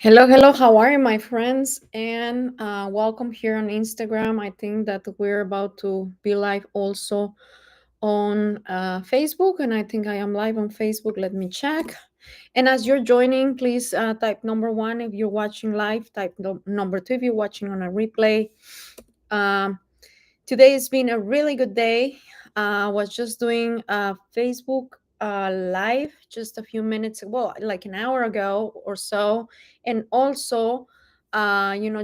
Hello, hello. How are you, my friends? And welcome here on Instagram. I think that we're about to be live also on Facebook, and I think I am live on Facebook. Let me check. And as you're joining, please type number one if you're watching live. Type number two if you're watching on a replay. Um, Today has been a really good day. I was just doing a Facebook live just a few minutes, well, like an hour ago or so. And also,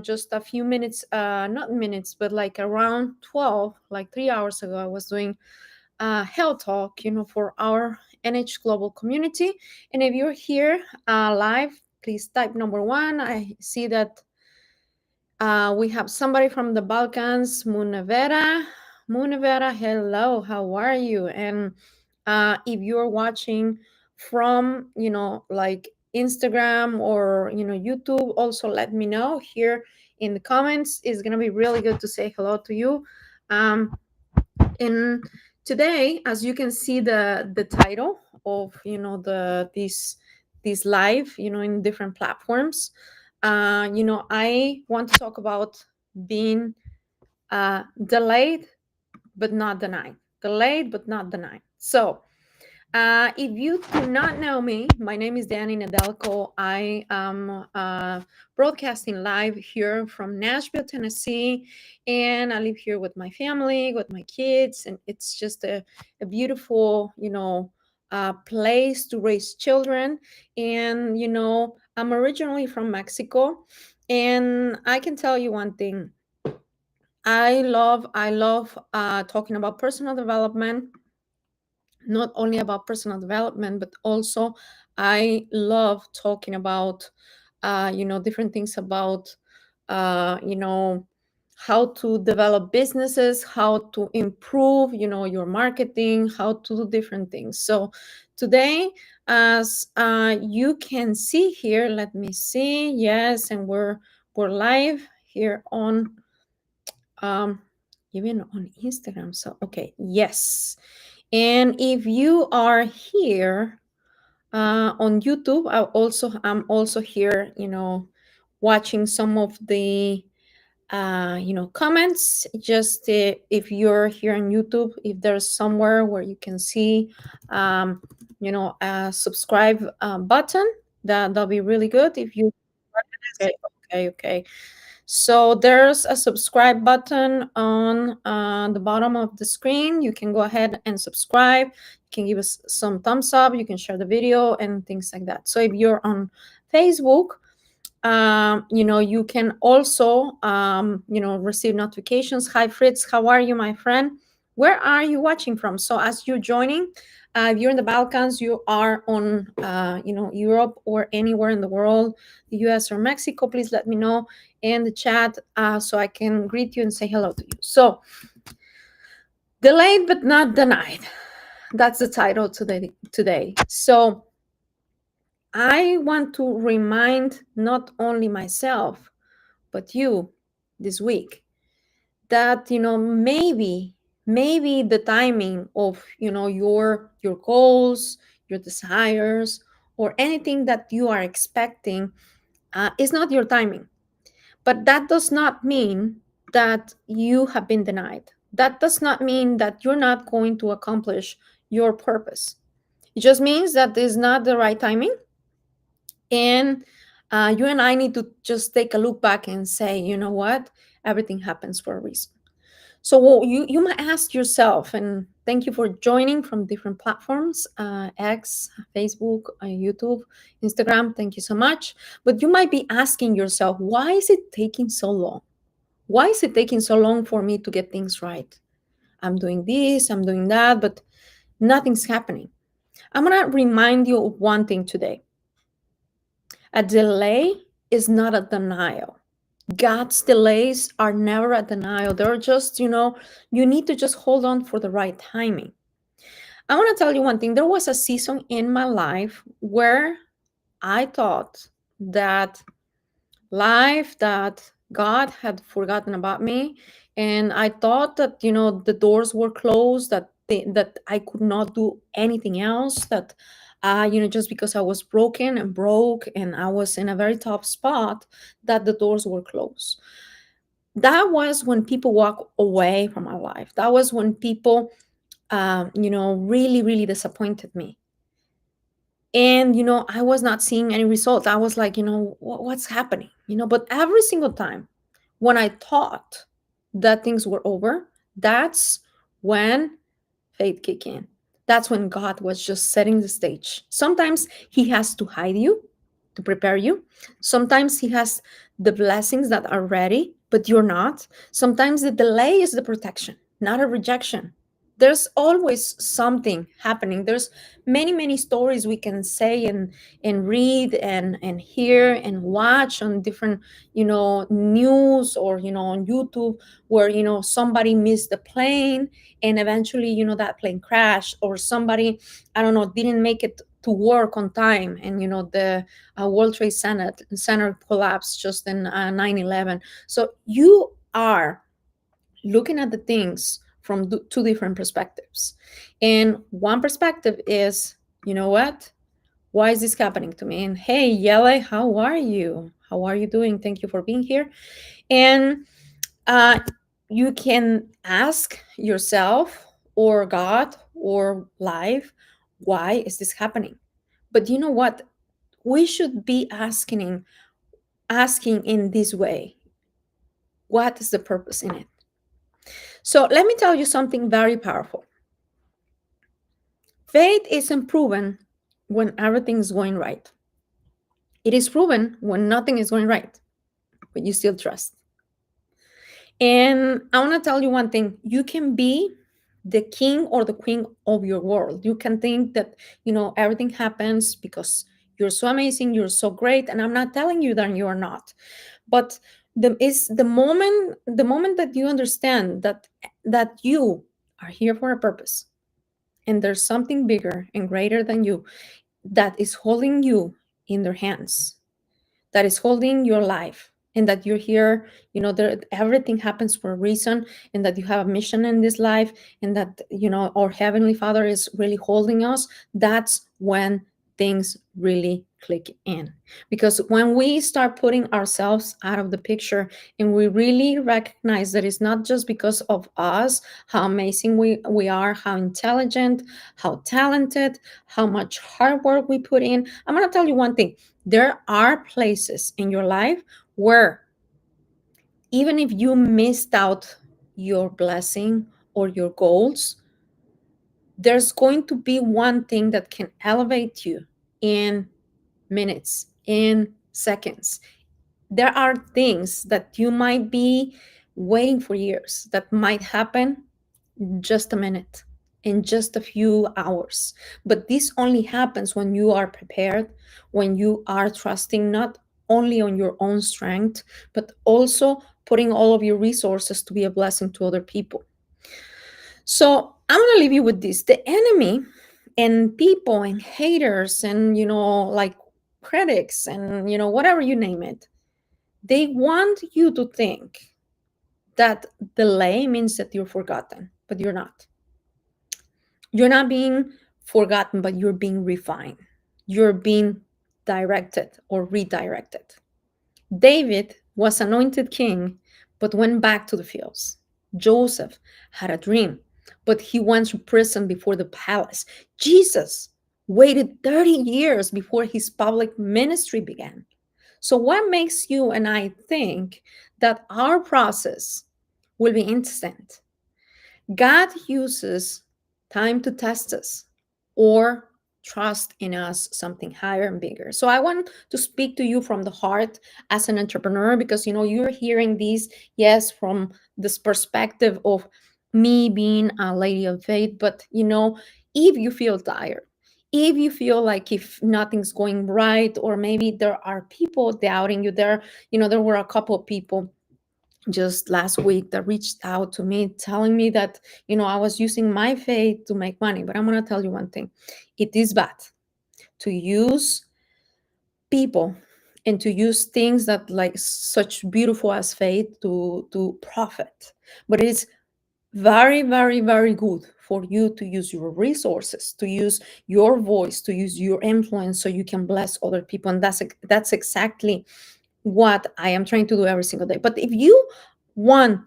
just a few minutes, not minutes, but like around 12, like 3 hours ago, I was doing a health talk, for our NH Global community. And if you're here live, please type number one. I see that we have somebody from the Balkans, Munevera. Munevera, hello, how are you? And if you're watching from, like Instagram or, YouTube, also let me know here in the comments. It's going to be really good to say hello to you. Um, and today, as you can see the title of, this live, in different platforms, I want to talk about being delayed but not denied. Delayed but not denied. So, if you do not know me, my name is Danny Nadelko. I am broadcasting live here from Nashville, Tennessee, and I live here with my family, with my kids, and it's just a beautiful, place to raise children. And I'm originally from Mexico, and I can tell you one thing. I love talking about personal development, not only about personal development, but also I love talking about, different things about, how to develop businesses, how to improve, your marketing, how to do different things. So today, as you can see here, let me see. Yes, and we're live here on um even on Instagram. So okay, yes. And if you are here on YouTube, I'm also here, watching some of the comments. Just if you're here on YouTube, if there's somewhere where you can see a subscribe button, that'll be really good. If you okay, okay. So there's a subscribe button on the bottom of the screen. You can go ahead and subscribe. You can give us some thumbs up. You can share the video and things like that. So if you're on Facebook, you can also, receive notifications. Hi, Fritz. How are you, my friend? Where are you watching from? So as you're joining, if you're in the Balkans, you are on, Europe or anywhere in the world, the US or Mexico, please let me know in the chat so I can greet you and say hello to you. So, delayed but not denied. That's the title today. So, I want to remind not only myself, but you this week that maybe the timing of your goals, your desires, or anything that you are expecting is not your timing. But that does not mean that you have been denied. That does not mean that you're not going to accomplish your purpose. It just means that it's not the right timing. And you and I need to just take a look back and say, you know what? Everything happens for a reason. So you might ask yourself, and thank you for joining from different platforms, X, Facebook, YouTube, Instagram. Thank you so much. But you might be asking yourself, why is it taking so long? Why is it taking so long for me to get things right? I'm doing this, I'm doing that, but nothing's happening. I'm going to remind you of one thing today. A delay is not a denial. God's delays are never a denial. They're just, you need to just hold on for the right timing. I want to tell you one thing. There was a season in my life where I thought that God had forgotten about me. And I thought that, the doors were closed, that I could not do anything else, that just because I was broken and broke and I was in a very tough spot, that the doors were closed. That was when people walk away from my life. That was when people, really, really disappointed me. And, I was not seeing any results. I was like, what's happening? But every single time when I thought that things were over, that's when faith kick in. That's when God was just setting the stage. Sometimes He has to hide you to prepare you. Sometimes He has the blessings that are ready, but you're not. Sometimes the delay is the protection, not a rejection. There's always something happening. There's many, many stories we can say and read and hear and watch on different, news, or on YouTube, where somebody missed the plane, and eventually that plane crashed, or somebody, I don't know, didn't make it to work on time, and the World Trade Center collapsed just in 9/11. So you are looking at the things from two different perspectives. And one perspective is, what? Why is this happening to me? And hey, Yele, how are you? How are you doing? Thank you for being here. And uh, you can ask yourself, or God, or life, why is this happening? But you know what? We should be asking in this way, what is the purpose in it? So let me tell you something very powerful. Faith isn't proven when everything is going right. It is proven when nothing is going right, but you still trust. And I want to tell you one thing: you can be the king or the queen of your world. You can think that, everything happens because you're so amazing, you're so great. And I'm not telling you that you are not. But the moment that you understand that you are here for a purpose, and there's something bigger and greater than you that is holding you in their hands, that is holding your life, and that you're here, everything happens for a reason, and that you have a mission in this life, and that our Heavenly Father is really holding us. That's when things really click in. Because when we start putting ourselves out of the picture, and we really recognize that it's not just because of us, how amazing we are, how intelligent, how talented, how much hard work we put in. I'm going to tell you one thing: there are places in your life where, even if you missed out your blessing or your goals, there's going to be one thing that can elevate you in minutes, in seconds. There are things that you might be waiting for years that might happen just a minute, in just a few hours. But this only happens when you are prepared, when you are trusting not only on your own strength, but also putting all of your resources to be a blessing to other people. So I'm going to leave you with this: the enemy and people and haters and, like critics and, whatever you name it, they want you to think that delay means that you're forgotten, but you're not. You're not being forgotten, but you're being refined. You're being directed or redirected. David was anointed king, but went back to the fields. Joseph had a dream, but he went to prison before the palace. Jesus waited 30 years before his public ministry began. So, what makes you and I think that our process will be instant? God uses time to test us, or trust in us something higher and bigger. So I want to speak to you from the heart as an entrepreneur, because you're hearing these, yes, from this perspective of me being a lady of faith. But if you feel tired, if you feel like if nothing's going right, or maybe there are people doubting you, there were a couple of people just last week that reached out to me telling me that I was using my faith to make money. But I'm going to tell you one thing: it is bad to use people and to use things that like such beautiful as faith to profit. But it's very, very, very good for you to use your resources, to use your voice, to use your influence so you can bless other people. And that's exactly what I am trying to do every single day. But if you want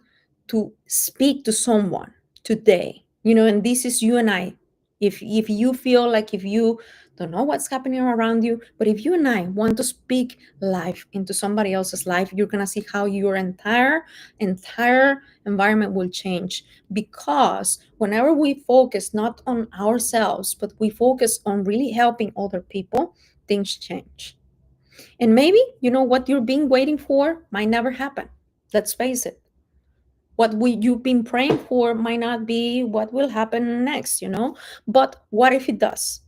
to speak to someone today, and this is you and I, if you feel like, if you don't know what's happening around you, but if you and I want to speak life into somebody else's life, you're gonna see how your entire environment will change. Because whenever we focus not on ourselves, but we focus on really helping other people, things change. And maybe, what you've been waiting for might never happen. Let's face it. You've been praying for might not be what will happen next. But what if it does?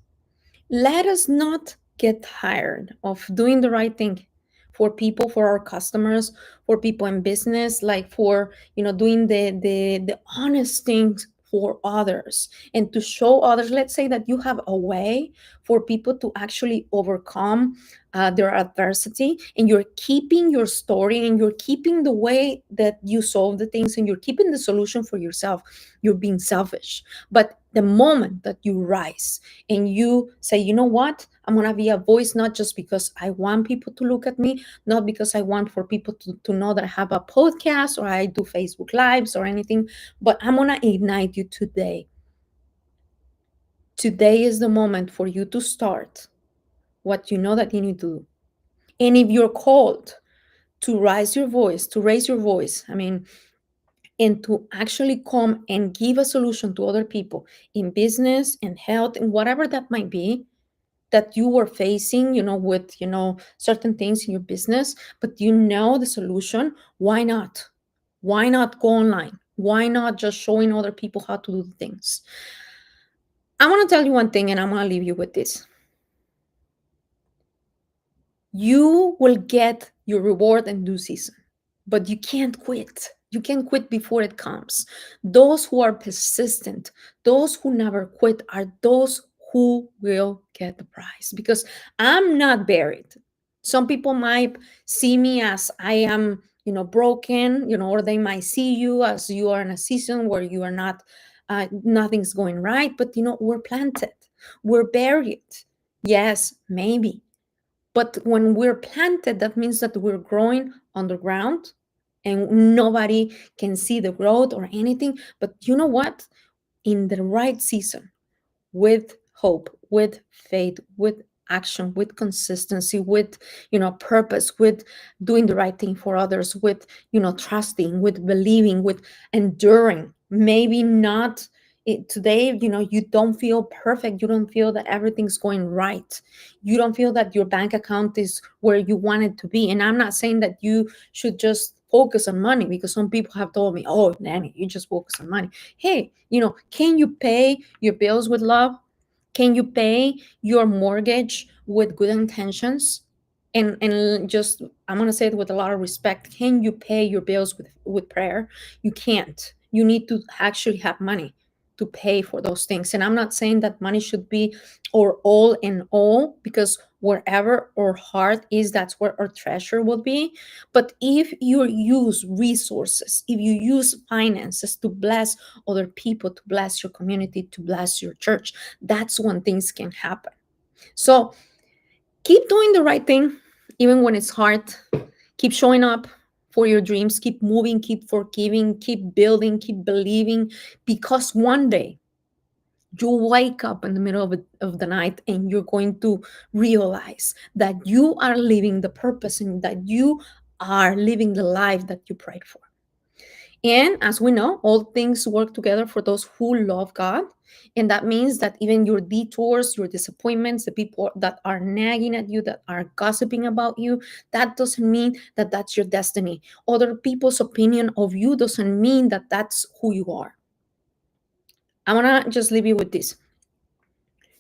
Let us not get tired of doing the right thing for people, for our customers, for people in business, like for doing the honest things for others, and to show others. Let's say that you have a way for people to actually overcome their adversity, and you're keeping your story, and you're keeping the way that you solve the things, and you're keeping the solution for yourself. You're being selfish. But the moment that you rise and you say, you know what, I'm going to be a voice, not just because I want people to look at me, not because I want for people to know that I have a podcast or I do Facebook lives or anything, but I'm going to ignite you today. Today is the moment for you to start what you know that you need to do. And if you're called to raise your voice, and to actually come and give a solution to other people in business and health and whatever that might be, that you were facing, with, certain things in your business, but the solution, why not? Why not go online? Why not just showing other people how to do the things? I want to tell you one thing, and I'm going to leave you with this. You will get your reward in due season, but you can't quit. You can't quit before it comes. Those who are persistent, those who never quit, are those who will get the prize. Because I'm not buried. Some people might see me as I am, broken, or they might see you as you are in a season where you are not, nothing's going right. But, we're planted, we're buried. Yes, maybe. But when we're planted, that means that we're growing underground and nobody can see the growth or anything. But you know what? In the right season, with hope, with faith, with action, with consistency, with purpose, with doing the right thing for others, with trusting, with believing, with enduring. Maybe not today, you don't feel perfect, you don't feel that everything's going right, you don't feel that your bank account is where you want it to be. And I'm not saying that you should just focus on money, because some people have told me, oh, Nanny, you just focus on money. Hey, can you pay your bills with love? Can you pay your mortgage with good intentions? And just, I'm going to say it with a lot of respect, can you pay your bills with prayer? You can't. You need to actually have money to pay for those things. And I'm not saying that money should be our all in all, because wherever our heart is, that's where our treasure will be. But if you use resources, if you use finances to bless other people, to bless your community, to bless your church, that's when things can happen. So keep doing the right thing, even when it's hard. Keep showing up for your dreams, keep moving, keep forgiving, keep building, keep believing, because one day you'll wake up in the middle of the night and you're going to realize that you are living the purpose and that you are living the life that you prayed for. And as we know, all things work together for those who love God. And that means that even your detours, your disappointments, the people that are nagging at you, that are gossiping about you, that doesn't mean that that's your destiny. Other people's opinion of you doesn't mean that that's who you are. I want to just leave you with this.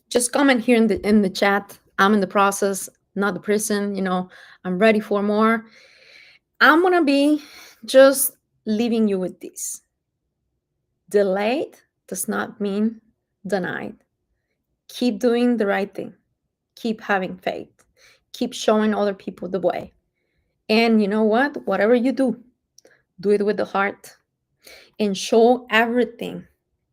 Just comment here in the chat. I'm in the process, not the prison. I'm ready for more. I'm going to be just leaving you with this. Delayed does not mean denied. Keep doing the right thing. Keep having faith. Keep showing other people the way. And you know what? Whatever you do it with the heart and show everything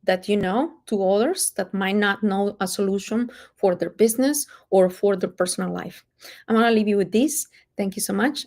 that you know to others that might not know a solution for their business or for their personal life. I'm going to leave you with this. Thank you so much.